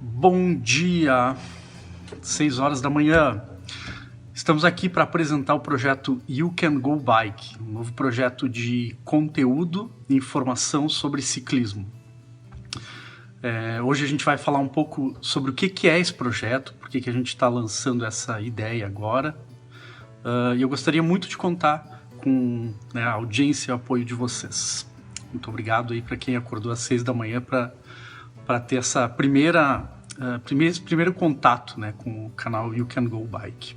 Bom dia, 6 horas da manhã. Estamos aqui para apresentar o projeto You Can Go Bike, um novo projeto de conteúdo e informação sobre ciclismo. Hoje a gente vai falar um pouco sobre o que é esse projeto, por que a gente está lançando essa ideia agora. E eu gostaria muito de contar com a audiência e o apoio de vocês. Muito obrigado aí para quem acordou às 6 da manhã para ter essa primeiro contato, né, com o canal You Can Go Bike.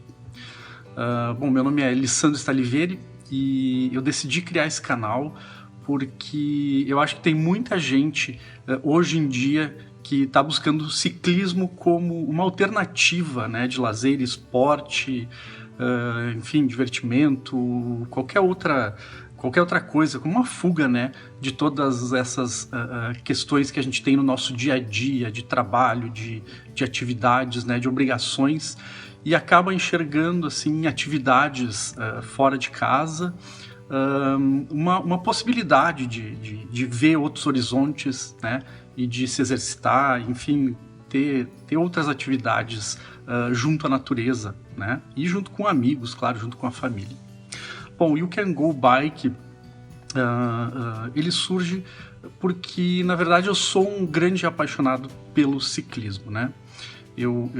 Bom, meu nome é Lissandro Stalivieri e eu decidi criar esse canal porque eu acho que tem muita gente hoje em dia que está buscando ciclismo como uma alternativa, né, de lazer, esporte, enfim, divertimento, qualquer outra coisa, como uma fuga, né, de todas essas questões que a gente tem no nosso dia a dia, de trabalho, de atividades, né, de obrigações, e acaba enxergando assim, atividades fora de casa, uma possibilidade de ver outros horizontes, né, e de se exercitar, enfim, ter outras atividades junto à natureza, né, e junto com amigos, claro, junto com a família. Bom, o You Can Go Bike, ele surge porque, na verdade, eu sou um grande apaixonado pelo ciclismo, né? Eu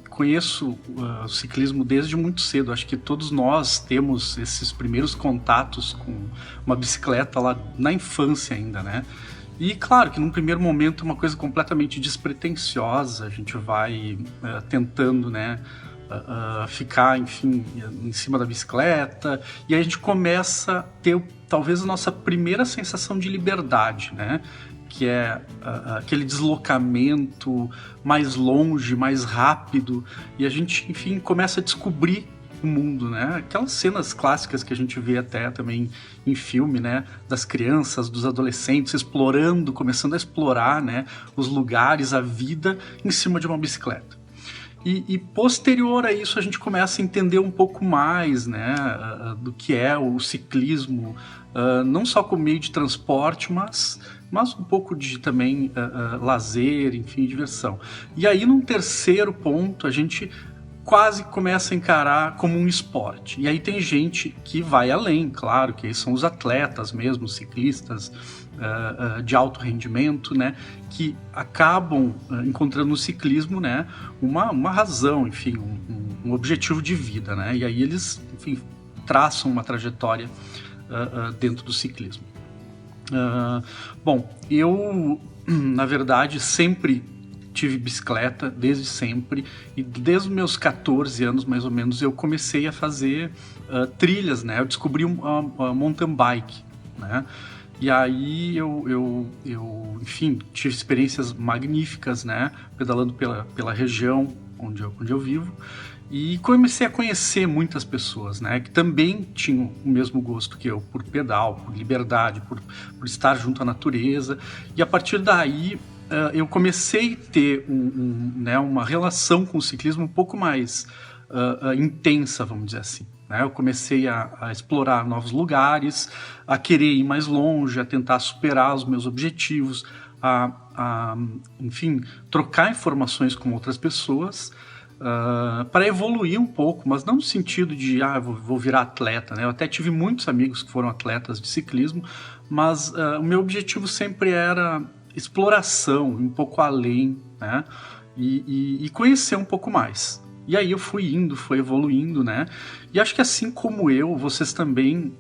conheço o ciclismo desde muito cedo. Acho que todos nós temos esses primeiros contatos com uma bicicleta lá na infância ainda, né? E claro que num primeiro momento é uma coisa completamente despretensiosa, a gente vai tentando, né, ficar, enfim, em cima da bicicleta, e aí a gente começa a ter talvez a nossa primeira sensação de liberdade, né? Que é aquele deslocamento mais longe, mais rápido, e a gente, enfim, começa a descobrir o mundo, né? Aquelas cenas clássicas que a gente vê até também em filme, né? Das crianças, dos adolescentes explorando, começando a explorar, né, os lugares, a vida em cima de uma bicicleta. E posterior a isso a gente começa a entender um pouco mais, né, do que é o ciclismo, não só como meio de transporte, mas um pouco de também lazer, enfim, diversão. E aí, num terceiro ponto, a gente quase começa a encarar como um esporte. E aí tem gente que vai além, claro, que são os atletas mesmo, ciclistas de alto rendimento, né, que acabam encontrando no ciclismo, né, uma razão, enfim, um objetivo de vida, né, e aí eles, enfim, traçam uma trajetória dentro do ciclismo. Bom, eu, na verdade, sempre tive bicicleta, desde sempre, e desde os meus 14 anos, mais ou menos, eu comecei a fazer trilhas, né, eu descobri uma mountain bike, né, e aí eu enfim, tive experiências magníficas, né, pedalando pela região onde eu vivo, e comecei a conhecer muitas pessoas, né, que também tinham o mesmo gosto que eu, por pedal, por liberdade, por estar junto à natureza, e a partir daí eu comecei a ter né, uma relação com o ciclismo um pouco mais intensa, vamos dizer assim. Né? Eu comecei a explorar novos lugares, a querer ir mais longe, a tentar superar os meus objetivos, enfim, trocar informações com outras pessoas, para evoluir um pouco, mas não no sentido de vou virar atleta, né? Eu até tive muitos amigos que foram atletas de ciclismo, mas o meu objetivo sempre era exploração, um pouco além, né? E conhecer um pouco mais. E aí eu fui evoluindo, né? E acho que assim como eu, vocês também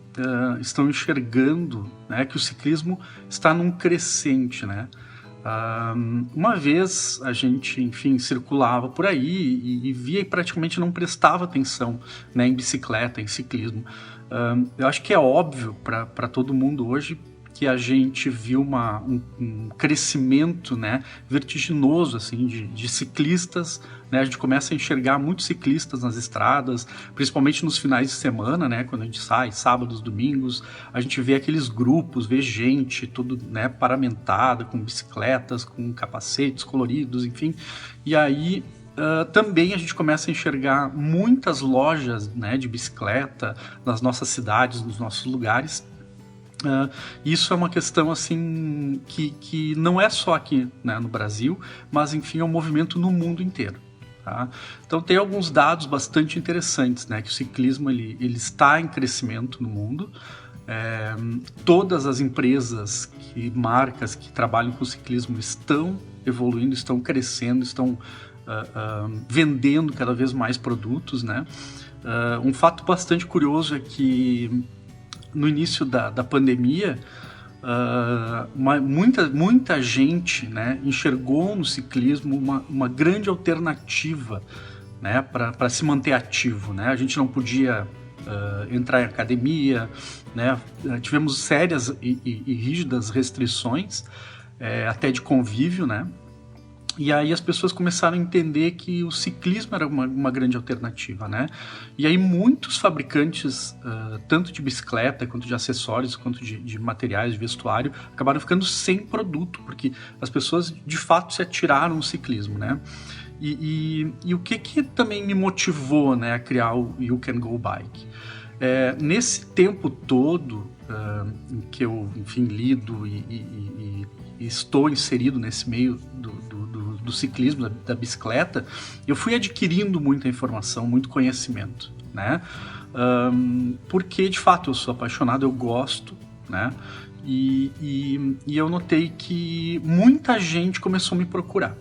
estão enxergando, né, que o ciclismo está num crescente, né? Uma vez a gente, enfim, circulava por aí e via e praticamente não prestava atenção, né, em bicicleta, em ciclismo. Eu acho que é óbvio para todo mundo hoje que a gente viu um crescimento, né, vertiginoso assim, de ciclistas, né? A gente começa a enxergar muitos ciclistas nas estradas, principalmente nos finais de semana, né, quando a gente sai, sábados, domingos, a gente vê aqueles grupos, vê gente tudo, né, paramentada, com bicicletas, com capacetes coloridos, enfim, e aí também a gente começa a enxergar muitas lojas, né, de bicicleta nas nossas cidades, nos nossos lugares. Isso é uma questão assim que não é só aqui, né, no Brasil, mas enfim é um movimento no mundo inteiro. Tá? Então tem alguns dados bastante interessantes, né, que o ciclismo ele está em crescimento no mundo. Todas as empresas e marcas que trabalham com ciclismo estão evoluindo, estão crescendo, estão vendendo cada vez mais produtos, né? Um fato bastante curioso é que no início da pandemia, muita gente, né, enxergou no ciclismo uma grande alternativa, né, para se manter ativo, né? A gente não podia entrar em academia, né? Tivemos sérias e rígidas restrições, até de convívio, né? E aí as pessoas começaram a entender que o ciclismo era uma grande alternativa, né? E aí muitos fabricantes, tanto de bicicleta, quanto de acessórios, quanto de materiais, de vestuário, acabaram ficando sem produto, porque as pessoas de fato se atiraram no ciclismo, né? E o que também me motivou, né, a criar o You Can Go Bike? Nesse tempo todo em que eu, enfim, lido e estou inserido nesse meio do ciclismo, da bicicleta, eu fui adquirindo muita informação, muito conhecimento, né? Porque, de fato, eu sou apaixonado, eu gosto, né? E eu notei que muita gente começou a me procurar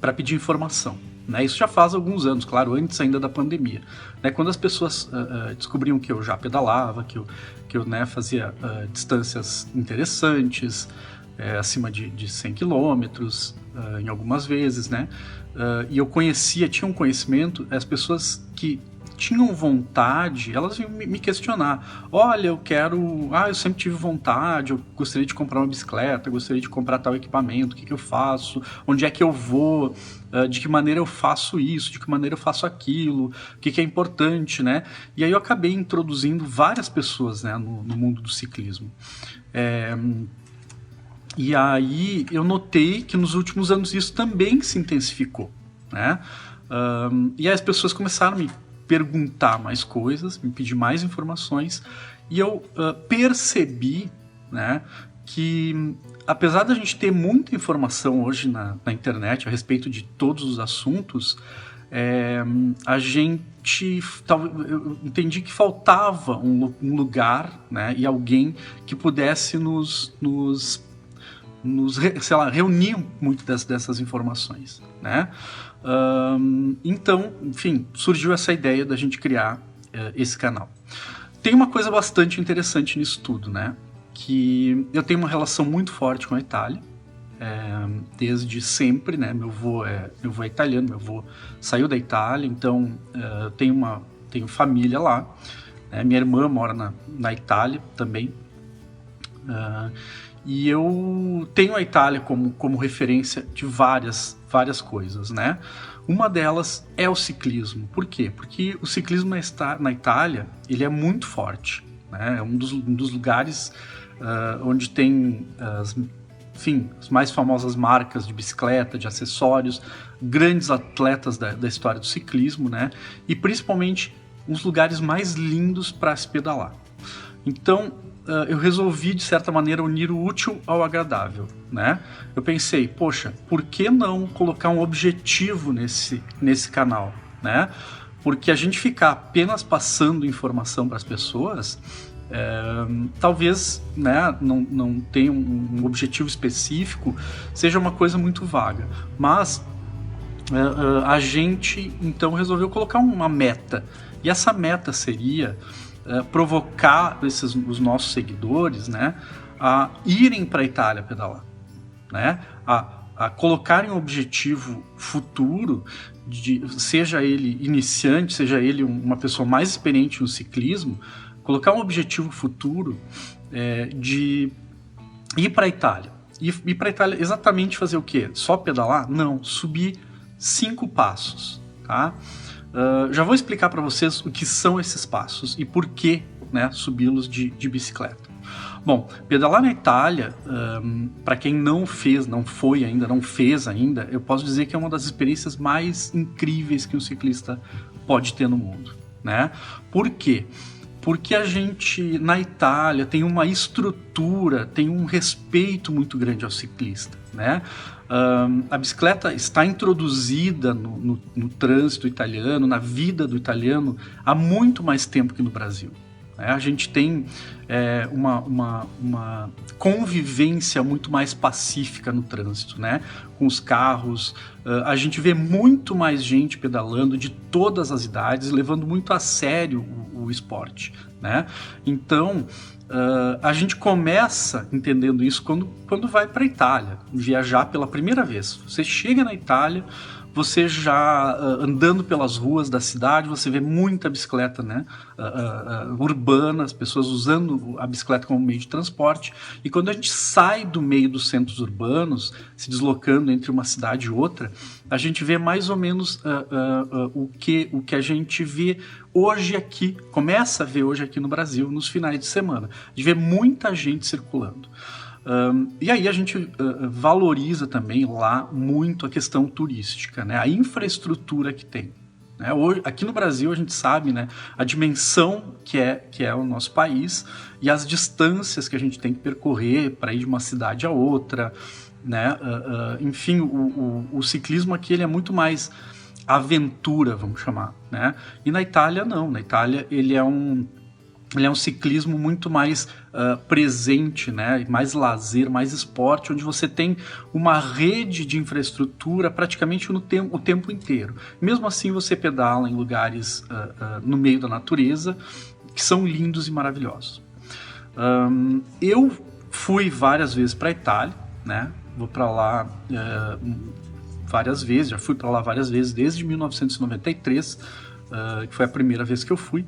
para pedir informação, né? Isso já faz alguns anos, claro, antes ainda da pandemia, né? Quando as pessoas descobriam que eu já pedalava, que eu né, fazia distâncias interessantes, acima de 100 quilômetros, em algumas vezes, né? E eu tinha um conhecimento, as pessoas que tinham vontade, elas iam me questionar. Olha, eu sempre tive vontade, eu gostaria de comprar uma bicicleta, eu gostaria de comprar tal equipamento, o que eu faço, onde é que eu vou, de que maneira eu faço isso, de que maneira eu faço aquilo, o que é importante, né? E aí eu acabei introduzindo várias pessoas, né, no mundo do ciclismo. E aí eu notei que nos últimos anos isso também se intensificou, né? E aí as pessoas começaram a me perguntar mais coisas, me pedir mais informações, e eu percebi, né, que apesar da gente ter muita informação hoje na internet a respeito de todos os assuntos, eu entendi que faltava um lugar, né, e alguém que pudesse sei lá, reunir muito dessas informações, né? Então, enfim, surgiu essa ideia da gente criar esse canal. Tem uma coisa bastante interessante nisso tudo, né? Que eu tenho uma relação muito forte com a Itália, desde sempre, né? Meu avô é italiano, meu avô saiu da Itália, então eu tenho família lá, né? Minha irmã mora na Itália também. E eu tenho a Itália como referência de várias coisas, né? Uma delas é o ciclismo. Por quê? Porque o ciclismo na Itália, ele é muito forte, né? É um dos lugares onde tem as mais famosas marcas de bicicleta, de acessórios, grandes atletas da história do ciclismo, né? E principalmente os lugares mais lindos para se pedalar. Então, eu resolvi, de certa maneira, unir o útil ao agradável, né? Eu pensei, poxa, por que não colocar um objetivo nesse canal, né? Porque a gente ficar apenas passando informação para as pessoas, talvez, né, não tenha um objetivo específico, seja uma coisa muito vaga. Mas a gente, então, resolveu colocar uma meta. E essa meta seria provocar os nossos seguidores, né, a irem para a Itália pedalar, né, a colocarem um objetivo futuro, seja ele iniciante, seja ele uma pessoa mais experiente no ciclismo, colocar um objetivo futuro de ir para a Itália. Ir para a Itália exatamente fazer o quê? Só pedalar? Não, subir 5 passos, tá? Já vou explicar para vocês o que são esses passos e por que, né, subi-los de bicicleta. Bom, pedalar na Itália, para quem não fez ainda, eu posso dizer que é uma das experiências mais incríveis que um ciclista pode ter no mundo, né? Por quê? porque a gente, na Itália, tem uma estrutura, tem um respeito muito grande ao ciclista, né? A bicicleta está introduzida no trânsito italiano, na vida do italiano, há muito mais tempo que no Brasil. A gente tem uma convivência muito mais pacífica no trânsito, né? Com os carros. A gente vê muito mais gente pedalando de todas as idades, levando muito a sério o esporte, né? Então, a gente começa entendendo isso quando vai para a Itália, viajar pela primeira vez. Você chega na Itália, você já andando pelas ruas da cidade, você vê muita bicicleta, né, urbana, as pessoas usando a bicicleta como meio de transporte. E quando a gente sai do meio dos centros urbanos, se deslocando entre uma cidade e outra, a gente vê mais ou menos o que a gente vê hoje aqui, começa a ver hoje aqui no Brasil, nos finais de semana. A gente vê muita gente circulando. E aí a gente valoriza também lá muito a questão turística, né? A infraestrutura que tem. Né? Hoje, aqui no Brasil a gente sabe, né, a dimensão que é o nosso país e as distâncias que a gente tem que percorrer para ir de uma cidade a outra, né? Enfim, o ciclismo aqui ele é muito mais aventura, vamos chamar, né? E na Itália não, na Itália ele é um ciclismo muito mais presente, né? Mais lazer, mais esporte, onde você tem uma rede de infraestrutura praticamente o tempo inteiro. Mesmo assim, você pedala em lugares no meio da natureza que são lindos e maravilhosos. Eu fui várias vezes para a Itália, né? Vou para lá várias vezes, já fui para lá várias vezes desde 1993, que foi a primeira vez que eu fui.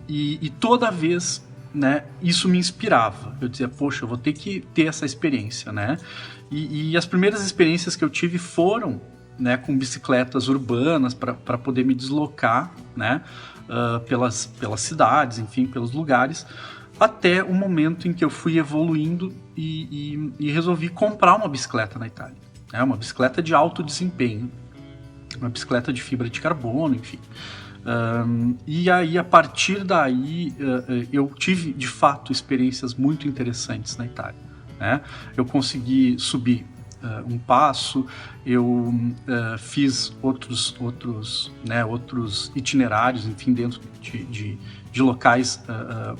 E toda vez, né, isso me inspirava. Eu dizia, poxa, eu vou ter que ter essa experiência, né? E as primeiras experiências que eu tive foram, né, com bicicletas urbanas para poder me deslocar, né, pelas cidades, enfim, pelos lugares, até o momento em que eu fui evoluindo e resolvi comprar uma bicicleta na Itália. Uma bicicleta de alto desempenho, uma bicicleta de fibra de carbono, enfim. E aí, a partir daí, eu tive, de fato, experiências muito interessantes na Itália, né? Eu consegui subir um passo, eu fiz outros itinerários, enfim, dentro de locais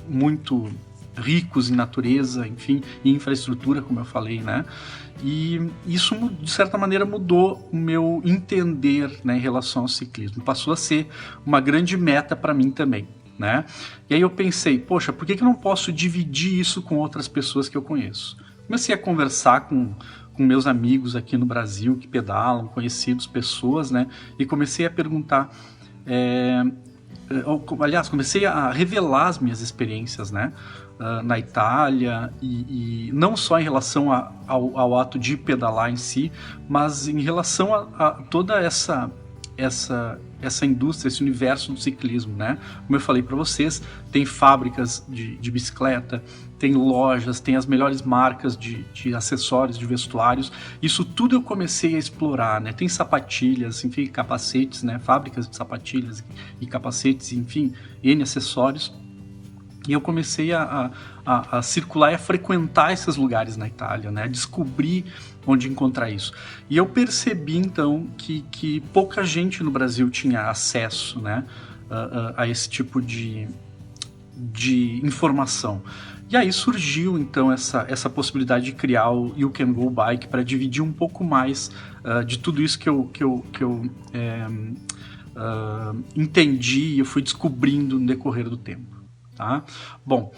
muito ricos em natureza, enfim, e infraestrutura, como eu falei, né? E isso, de certa maneira, mudou o meu entender, né, em relação ao ciclismo. Passou a ser uma grande meta para mim também, né? E aí eu pensei, poxa, por que eu não posso dividir isso com outras pessoas que eu conheço? Comecei a conversar com meus amigos aqui no Brasil que pedalam, conhecidos, pessoas, né? E comecei a perguntar... aliás, comecei a revelar as minhas experiências, né, na Itália, e não só em relação ao ato de pedalar em si, mas em relação a toda essa indústria, esse universo do ciclismo, né? Como eu falei para vocês, tem fábricas de bicicleta, tem lojas, tem as melhores marcas de acessórios, de vestuários. Isso tudo eu comecei a explorar, né? Tem sapatilhas, enfim, capacetes, né? Fábricas de sapatilhas e capacetes, enfim, N acessórios. E eu comecei a circular e a frequentar esses lugares na Itália, né? A descobrir onde encontrar isso. E eu percebi, então, que pouca gente no Brasil tinha acesso, né, a esse tipo de informação. E aí surgiu, então, essa possibilidade de criar o You Can Go Bike para dividir um pouco mais de tudo isso que eu entendi e eu fui descobrindo no decorrer do tempo. Tá? Bom,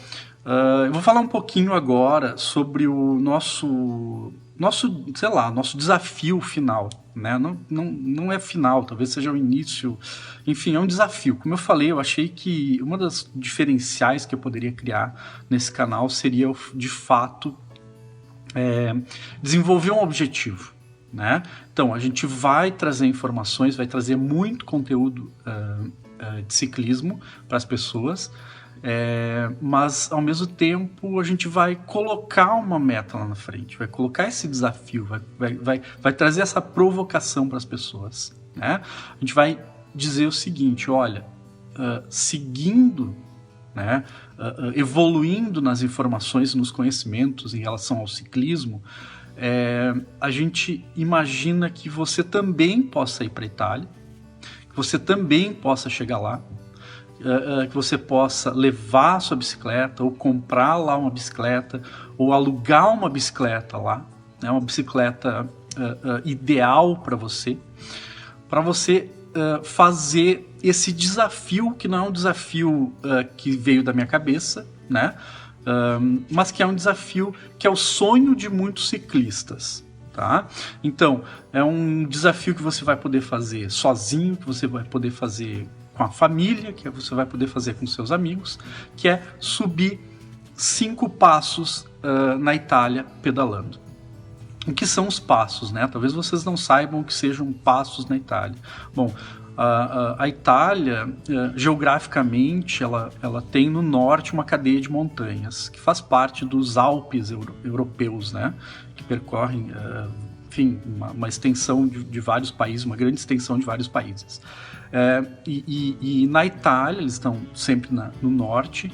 eu vou falar um pouquinho agora sobre o nosso desafio final, né? Não é final, talvez seja o início, enfim, é um desafio. Como eu falei, eu achei que uma das diferenciais que eu poderia criar nesse canal seria, de fato, desenvolver um objetivo, né? Então, a gente vai trazer informações, vai trazer muito conteúdo de ciclismo para as pessoas, mas ao mesmo tempo a gente vai colocar uma meta lá na frente, vai colocar esse desafio, vai trazer essa provocação para as pessoas, né? A gente vai dizer o seguinte, olha, seguindo né, evoluindo nas informações e nos conhecimentos em relação ao ciclismo, a gente imagina que você também possa ir para a Itália, que você também possa chegar lá, que você possa levar a sua bicicleta ou comprar lá uma bicicleta ou alugar uma bicicleta lá, né, uma bicicleta ideal para você fazer esse desafio, que não é um desafio que veio da minha cabeça, né, mas que é um desafio que é o sonho de muitos ciclistas. Tá? Então, é um desafio que você vai poder fazer sozinho, que você vai poder fazer com a família, que você vai poder fazer com seus amigos, que é subir 5 passos na Itália pedalando. O que são os passos, né? Talvez vocês não saibam o que sejam passos na Itália. Bom, a Itália, geograficamente, ela tem no norte uma cadeia de montanhas, que faz parte dos Alpes europeus, né? Que percorrem, enfim, uma extensão de vários países, uma grande extensão de vários países. E na Itália, eles estão sempre no norte,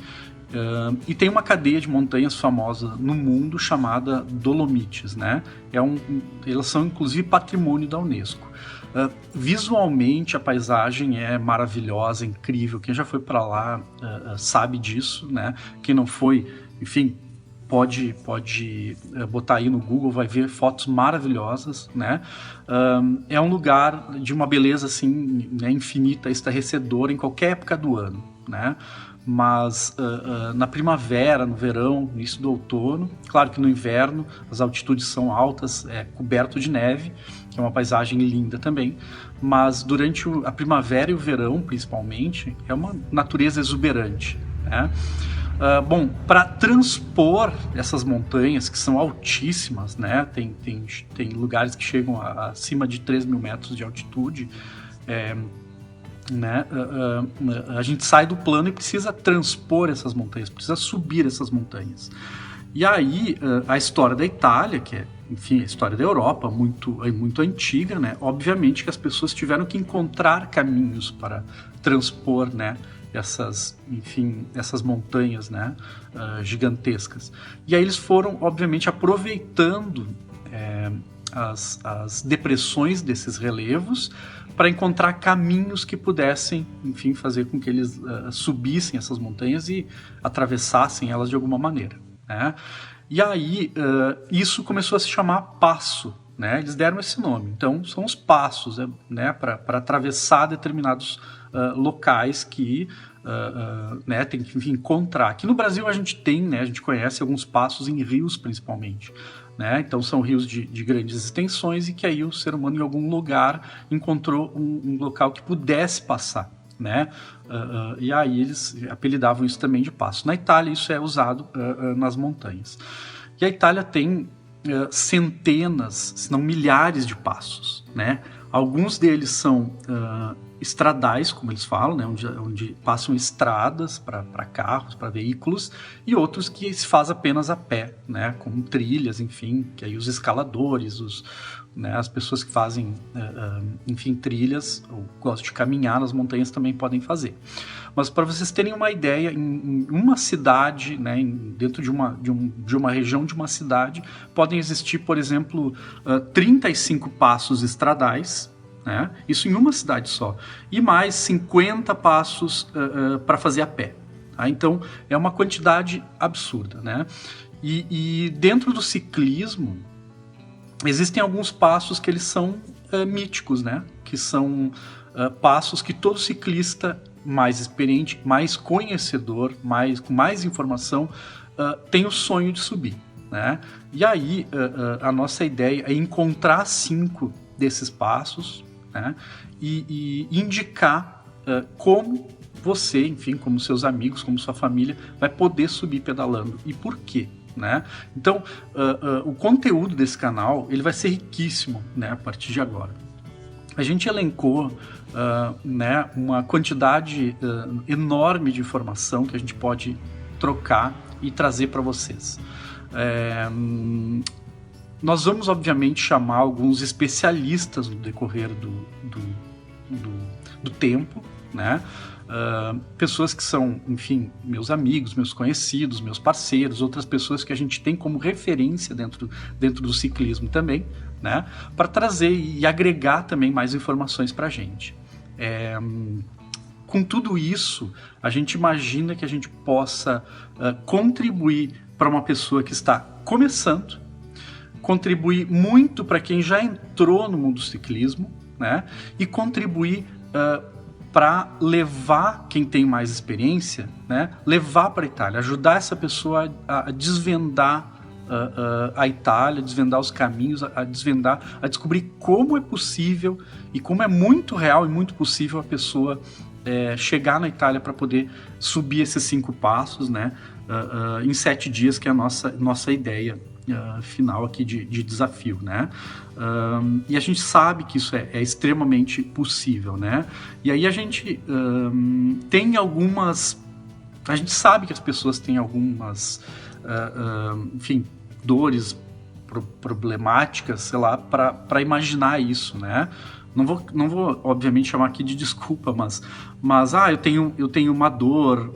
e tem uma cadeia de montanhas famosa no mundo chamada Dolomites, né? Elas são inclusive patrimônio da Unesco. Visualmente a paisagem é maravilhosa, incrível. Quem já foi para lá sabe disso, né? Quem não foi, enfim, pode botar aí no Google, vai ver fotos maravilhosas, né? É um lugar de uma beleza assim, né, infinita, estarrecedora em qualquer época do ano, né? Mas na primavera, no verão, no início do outono, claro que no inverno as altitudes são altas, é coberto de neve, que é uma paisagem linda também, mas durante a primavera e o verão, principalmente, é uma natureza exuberante, né? Bom, para transpor essas montanhas, que são altíssimas, né? Tem lugares que chegam acima de 3 mil metros de altitude, né? A gente sai do plano e precisa transpor essas montanhas, precisa subir essas montanhas. E aí, a história da Itália, que é, enfim, a história da Europa, muito antiga, né? Obviamente que as pessoas tiveram que encontrar caminhos para transpor, né, essas montanhas, né, gigantescas. E aí eles foram, obviamente, aproveitando as depressões desses relevos para encontrar caminhos que pudessem, enfim, fazer com que eles subissem essas montanhas e atravessassem elas de alguma maneira, né? E aí isso começou a se chamar passo, né? Eles deram esse nome. Então são os passos, né, para atravessar determinados locais que né, tem que, enfim, encontrar. Aqui no Brasil a gente tem, né, a gente conhece alguns passos em rios principalmente, né? Então são rios de grandes extensões e que aí o ser humano em algum lugar encontrou um local que pudesse passar, né? E aí eles apelidavam isso também de passo. Na Itália isso é usado nas montanhas. E a Itália tem centenas, se não milhares de passos, né? Alguns deles são estradais, como eles falam, né? onde passam estradas para carros, para veículos, e outros que se faz apenas a pé, né? Com trilhas, enfim, que aí os escaladores, né, as pessoas que fazem, enfim, trilhas, ou gostam de caminhar nas montanhas também podem fazer. Mas para vocês terem uma ideia, em uma cidade, né, dentro de uma região de uma cidade, podem existir, por exemplo, 35 passos estradais, né, isso em uma cidade só, e mais 50 passos para fazer a pé. Tá? Então, é uma quantidade absurda, né? E dentro do ciclismo, existem alguns passos que eles são míticos, né? Que são passos que todo ciclista mais experiente, mais conhecedor, com mais informação, tem o sonho de subir, né? E aí, a nossa ideia é encontrar 5 desses passos, né? E indicar como você, enfim, como seus amigos, como sua família, vai poder subir pedalando e por quê. Né? Então, o conteúdo desse canal ele vai ser riquíssimo, né, a partir de agora. A gente elencou né, uma quantidade enorme de informação que a gente pode trocar e trazer para vocês. Nós vamos, obviamente, chamar alguns especialistas no decorrer do tempo, né? Pessoas que são, enfim, meus amigos, meus conhecidos, meus parceiros, outras pessoas que a gente tem como referência dentro do ciclismo também, né? Para trazer e agregar também mais informações para a gente. Com tudo isso, a gente imagina que a gente possa contribuir para uma pessoa que está começando, contribuir muito para quem já entrou no mundo do ciclismo, né? E contribuir para levar quem tem mais experiência, né? Levar para a Itália, ajudar essa pessoa a desvendar a Itália, desvendar os caminhos, a descobrir como é possível e como é muito real e muito possível a pessoa chegar na Itália para poder subir esses 5 passos, né? Em 7 dias, que é a nossa ideia final aqui de desafio, né? E a gente sabe que isso é extremamente possível, né? E aí a gente tem algumas... A gente sabe que as pessoas têm algumas, enfim, dores problemáticas, sei lá, para imaginar isso, né? Não vou, obviamente, chamar aqui de desculpa, mas eu tenho uma dor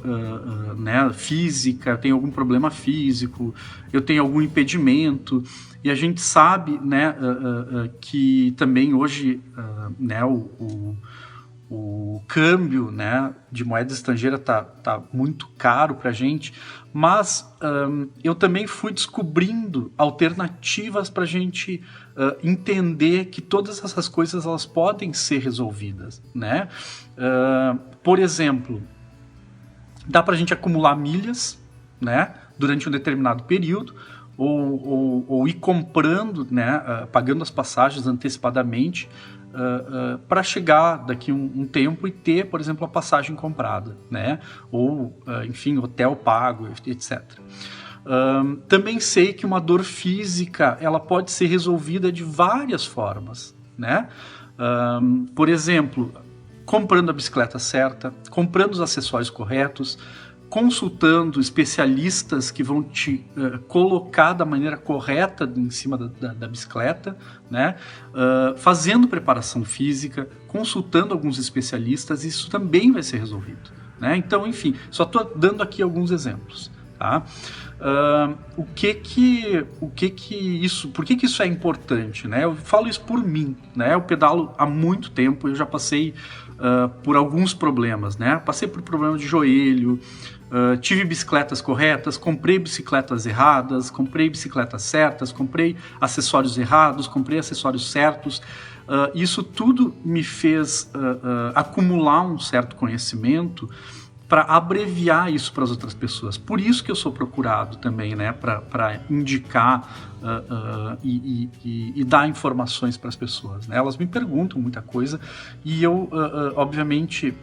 né, física, eu tenho algum problema físico, eu tenho algum impedimento, e a gente sabe, né, que também hoje né, o câmbio, né, de moeda estrangeira tá muito caro para a gente, mas eu também fui descobrindo alternativas para a gente entender que todas essas coisas elas podem ser resolvidas, né? Por exemplo, dá para a gente acumular milhas, né, durante um determinado período, ou ir comprando, né, pagando as passagens antecipadamente, para chegar daqui um tempo e ter, por exemplo, a passagem comprada, né? Ou, enfim, hotel pago, etc. Também sei que uma dor física ela pode ser resolvida de várias formas, né? Por exemplo, comprando a bicicleta certa, comprando os acessórios corretos, consultando especialistas que vão te colocar da maneira correta em cima da bicicleta, né? Fazendo preparação física, consultando alguns especialistas, isso também vai ser resolvido, né? Então, enfim, só estou dando aqui alguns exemplos, tá? Por que isso é importante, né? Eu falo isso por mim, né? Eu pedalo há muito tempo, eu já passei por alguns problemas, né? Passei por problemas de joelho, tive bicicletas corretas, comprei bicicletas erradas, comprei bicicletas certas, comprei acessórios errados, comprei acessórios certos. Isso tudo me fez acumular um certo conhecimento para abreviar isso para as outras pessoas. Por isso que eu sou procurado também, né, para indicar e dar informações para as pessoas, né? Elas me perguntam muita coisa e eu, obviamente,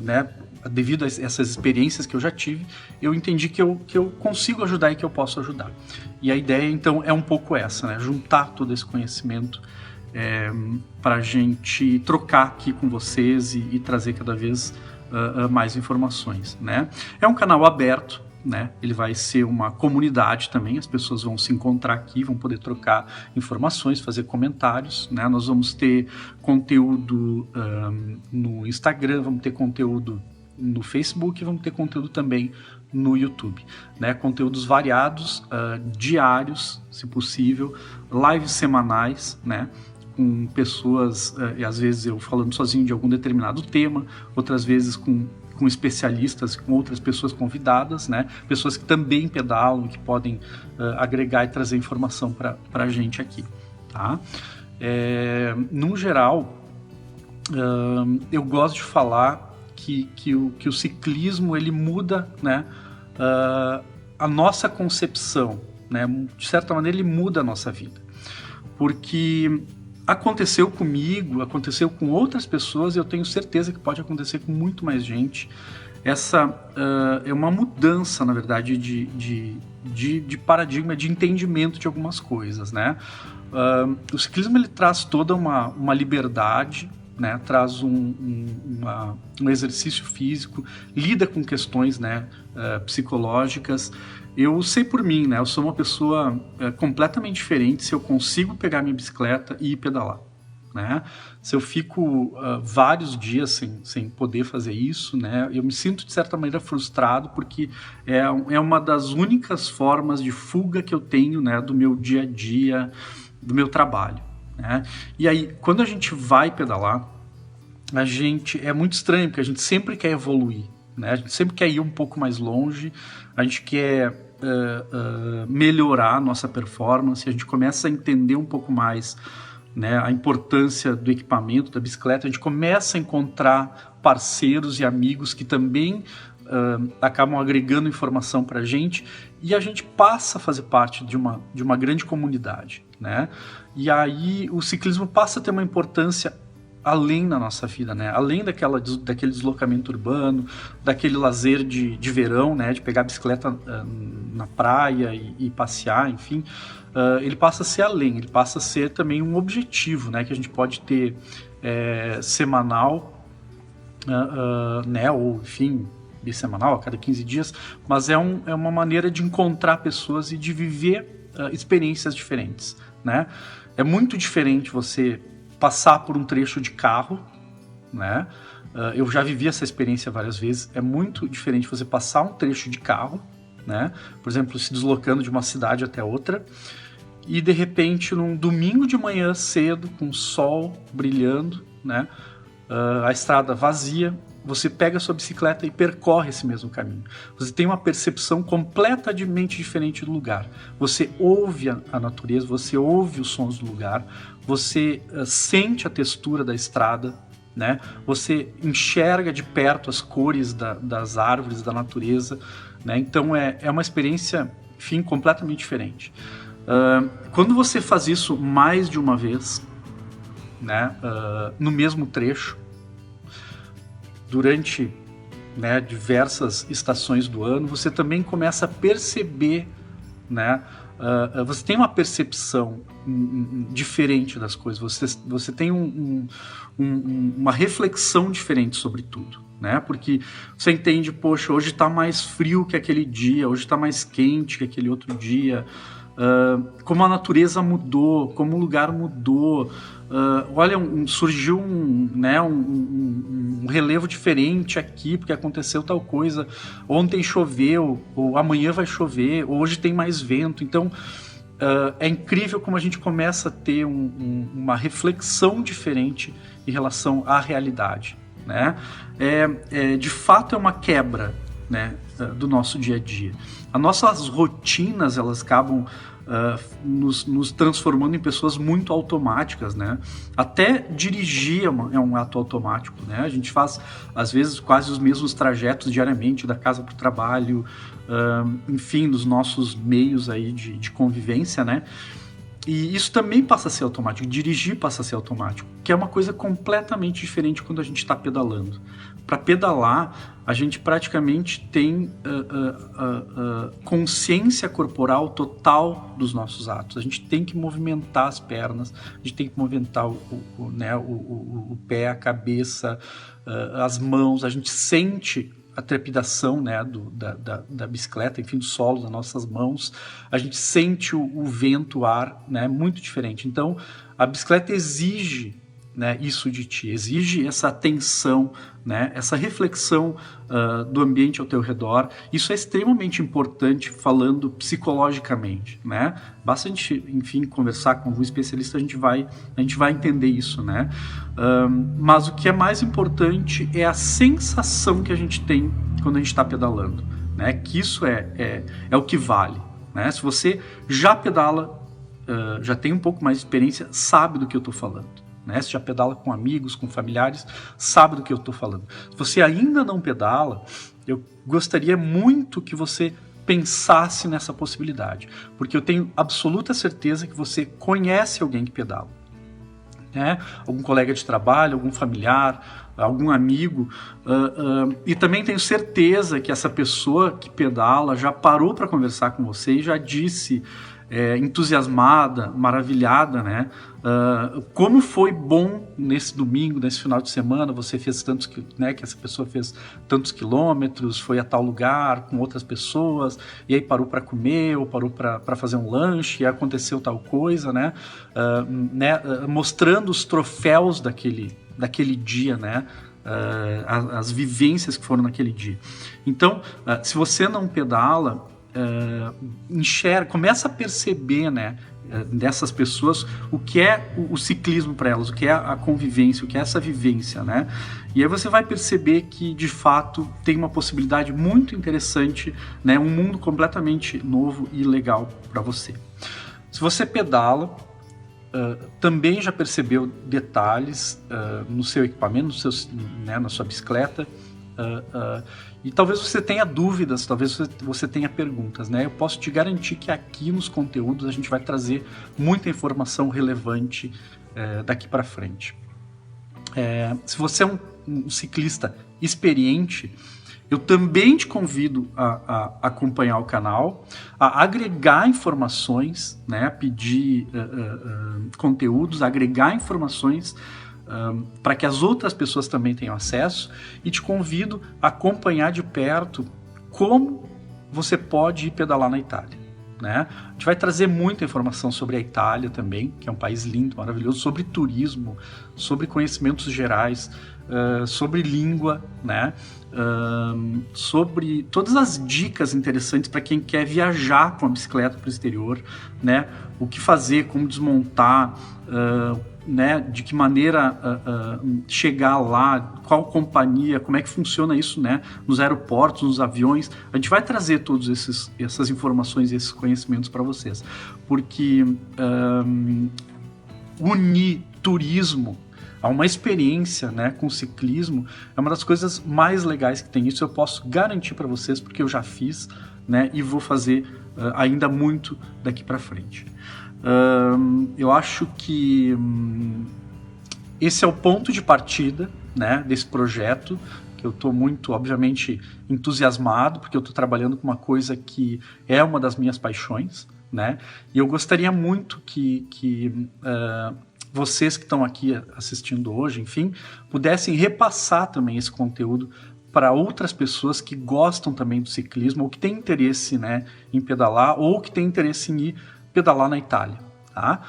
né, devido a essas experiências que eu já tive, eu entendi que eu consigo ajudar e que eu posso ajudar. E a ideia, então, é um pouco essa, né? Juntar todo esse conhecimento para a gente trocar aqui com vocês e trazer cada vez mais informações, né? É um canal aberto, né? Ele vai ser uma comunidade também, as pessoas vão se encontrar aqui, vão poder trocar informações, fazer comentários, né? Nós vamos ter conteúdo no Instagram, vamos ter conteúdo no Facebook, vamos ter conteúdo também no YouTube, né? Conteúdos variados, diários, se possível, lives semanais, né? Com pessoas, e às vezes eu falando sozinho de algum determinado tema, outras vezes com especialistas, com outras pessoas convidadas, né? Pessoas que também pedalam, que podem agregar e trazer informação para a gente aqui, tá? No geral, eu gosto de falar que o ciclismo ele muda, né, a nossa concepção, né? De certa maneira ele muda a nossa vida, porque aconteceu comigo, aconteceu com outras pessoas e eu tenho certeza que pode acontecer com muito mais gente. Essa é uma mudança, na verdade, de paradigma, de entendimento de algumas coisas, né? O ciclismo ele traz toda uma liberdade, né? Traz um exercício físico, lida com questões, né, psicológicas. Eu sei por mim, né? Eu sou uma pessoa completamente diferente se eu consigo pegar minha bicicleta e ir pedalar, né? Se eu fico vários dias sem poder fazer isso, né? Eu me sinto, de certa maneira, frustrado, porque é uma das únicas formas de fuga que eu tenho, né, do meu dia a dia, do meu trabalho, né? E aí, quando a gente vai pedalar, é muito estranho, porque a gente sempre quer evoluir, né? A gente sempre quer ir um pouco mais longe, a gente quer melhorar a nossa performance, a gente começa a entender um pouco mais, né, a importância do equipamento, da bicicleta, a gente começa a encontrar parceiros e amigos que também acabam agregando informação para a gente, e a gente passa a fazer parte de uma grande comunidade, né? E aí o ciclismo passa a ter uma importância além da nossa vida, né? Além daquele deslocamento urbano, daquele lazer de verão, né? De pegar a bicicleta na praia e passear, enfim, ele passa a ser além, ele passa a ser também um objetivo, né? Que a gente pode ter semanal, né? Ou, enfim, bissemanal, a cada 15 dias, mas é uma maneira de encontrar pessoas e de viver experiências diferentes, né? É muito diferente você passar por um trecho de carro, né? Eu já vivi essa experiência várias vezes. É muito diferente você passar um trecho de carro, né? Por exemplo, se deslocando de uma cidade até outra, e de repente, num domingo de manhã cedo, com o sol brilhando, né? A estrada vazia, você pega a sua bicicleta e percorre esse mesmo caminho. Você tem uma percepção completamente diferente do lugar. Você ouve a natureza, você ouve os sons do lugar, você sente a textura da estrada, né? Você enxerga de perto as cores das árvores, da natureza, né? Então é uma experiência, enfim, completamente diferente. Quando você faz isso mais de uma vez, né, no mesmo trecho, durante, né, diversas estações do ano, você também começa a perceber, né, você tem uma percepção diferente das coisas, você tem uma reflexão diferente sobre tudo, né? Porque você entende, poxa, hoje está mais frio que aquele dia, hoje está mais quente que aquele outro dia, como a natureza mudou, como o lugar mudou. Olha, surgiu um relevo diferente aqui, porque aconteceu tal coisa. Ontem choveu, ou amanhã vai chover, ou hoje tem mais vento. Então, é incrível como a gente começa a ter uma reflexão diferente em relação à realidade, né? De fato, é uma quebra, né, do nosso dia a dia. As nossas rotinas, elas acabam nos transformando em pessoas muito automáticas, né? Até dirigir é um ato automático, né? A gente faz, às vezes, quase os mesmos trajetos diariamente, da casa para o trabalho, enfim, dos nossos meios aí de convivência, né? E isso também passa a ser automático, dirigir passa a ser automático, que é uma coisa completamente diferente quando a gente está pedalando. Para pedalar, a gente praticamente tem consciência corporal total dos nossos atos. A gente tem que movimentar as pernas, a gente tem que movimentar o pé, a cabeça, as mãos, a gente sente a trepidação, né, da bicicleta, enfim, do solo das nossas mãos, a gente sente o vento, o ar, né, muito diferente. Então, a bicicleta exige, né, isso de ti, exige essa atenção, né, essa reflexão do ambiente ao teu redor. Isso é extremamente importante falando psicologicamente, né? Basta a gente, enfim, conversar com algum especialista, a gente vai entender isso, né? Mas o que é mais importante é a sensação que a gente tem quando a gente está pedalando, né? Que isso é o que vale, né? Se você já pedala, já tem um pouco mais de experiência, sabe do que eu estou falando. Né? Se já pedala com amigos, com familiares, sabe do que eu estou falando. Se você ainda não pedala, eu gostaria muito que você pensasse nessa possibilidade, porque eu tenho absoluta certeza que você conhece alguém que pedala, né? Algum colega de trabalho, algum familiar, algum amigo, e também tenho certeza que essa pessoa que pedala já parou para conversar com você e já disse entusiasmada, maravilhada, né? Como foi bom nesse domingo, nesse final de semana, você fez tantos, né, que essa pessoa fez tantos quilômetros, foi a tal lugar com outras pessoas, e aí parou para comer, ou parou para fazer um lanche, e aconteceu tal coisa, né? Mostrando os troféus daquele dia, né? As vivências que foram naquele dia. Então, se você não pedala, começa a perceber, né, dessas pessoas o que é o ciclismo para elas, o que é a convivência, o que é essa vivência, né? E aí você vai perceber que de fato tem uma possibilidade muito interessante, né, um mundo completamente novo e legal para você. Se você pedala, também já percebeu detalhes no seu equipamento, né, na sua bicicleta, e talvez você tenha dúvidas, talvez você tenha perguntas, né? Eu posso te garantir que aqui nos conteúdos a gente vai trazer muita informação relevante daqui para frente. Se você é um ciclista experiente, eu também te convido a acompanhar o canal, a agregar informações, né? A pedir conteúdos, agregar informações para que as outras pessoas também tenham acesso, e te convido a acompanhar de perto como você pode ir pedalar na Itália, né? A gente vai trazer muita informação sobre a Itália também, que é um país lindo, maravilhoso, sobre turismo, sobre conhecimentos gerais, sobre língua, né? Sobre todas as dicas interessantes para quem quer viajar com a bicicleta para o exterior, né? O que fazer, como desmontar, né, de que maneira chegar lá, qual companhia, como é que funciona isso, né, nos aeroportos, nos aviões. A gente vai trazer todas essas informações e esses conhecimentos para vocês, porque unir turismo a uma experiência, né, com ciclismo é uma das coisas mais legais que tem. Isso eu posso garantir para vocês, porque eu já fiz, né, e vou fazer ainda muito daqui para frente. Eu acho que esse é o ponto de partida, né, desse projeto, que eu estou muito, obviamente, entusiasmado, porque eu estou trabalhando com uma coisa que é uma das minhas paixões, né, e eu gostaria muito que vocês que estão aqui assistindo hoje, enfim, pudessem repassar também esse conteúdo para outras pessoas que gostam também do ciclismo, ou que têm interesse, né, em pedalar, ou que têm interesse em ir pedalar na Itália, tá?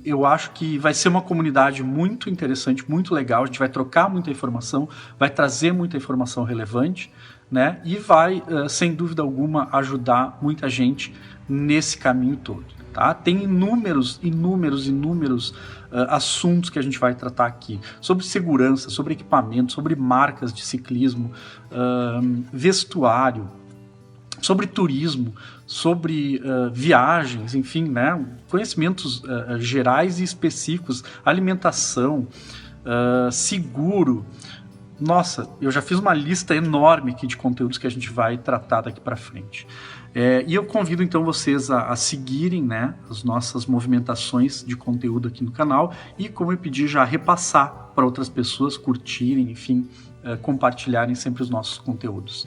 Eu acho que vai ser uma comunidade muito interessante, muito legal. A gente vai trocar muita informação, vai trazer muita informação relevante, né? E vai, sem dúvida alguma, ajudar muita gente nesse caminho todo, tá? Tem inúmeros assuntos que a gente vai tratar aqui, sobre segurança, sobre equipamento, sobre marcas de ciclismo, vestuário, sobre turismo, sobre viagens, enfim, né? Conhecimentos gerais e específicos, alimentação, seguro. Nossa, eu já fiz uma lista enorme aqui de conteúdos que a gente vai tratar daqui para frente. E eu convido então vocês a seguirem, né, as nossas movimentações de conteúdo aqui no canal, e, como eu pedi, já repassar para outras pessoas, curtirem, enfim, compartilharem sempre os nossos conteúdos.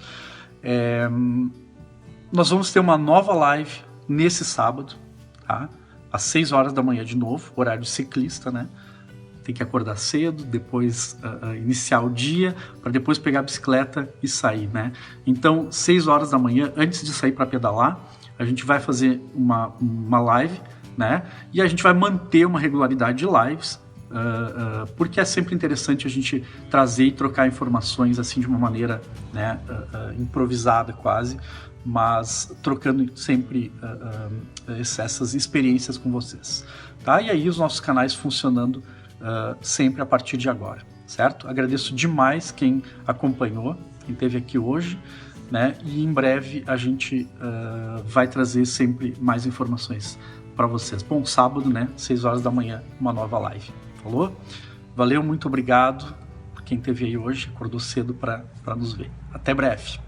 Nós vamos ter uma nova live nesse sábado, tá? Às 6 horas da manhã de novo, horário ciclista, né? Tem que acordar cedo, depois iniciar o dia, para depois pegar a bicicleta e sair, né? Então, 6 horas da manhã, antes de sair para pedalar, a gente vai fazer uma live, né? E a gente vai manter uma regularidade de lives, porque é sempre interessante a gente trazer e trocar informações assim de uma maneira, né, improvisada quase, mas trocando sempre essas experiências com vocês, tá? E aí os nossos canais funcionando sempre a partir de agora, certo? Agradeço demais quem acompanhou, quem esteve aqui hoje, né? E em breve a gente vai trazer sempre mais informações para vocês. Bom, sábado, né? 6 horas da manhã, uma nova live. Falou? Valeu, muito obrigado por quem esteve aí hoje, acordou cedo para nos ver. Até breve.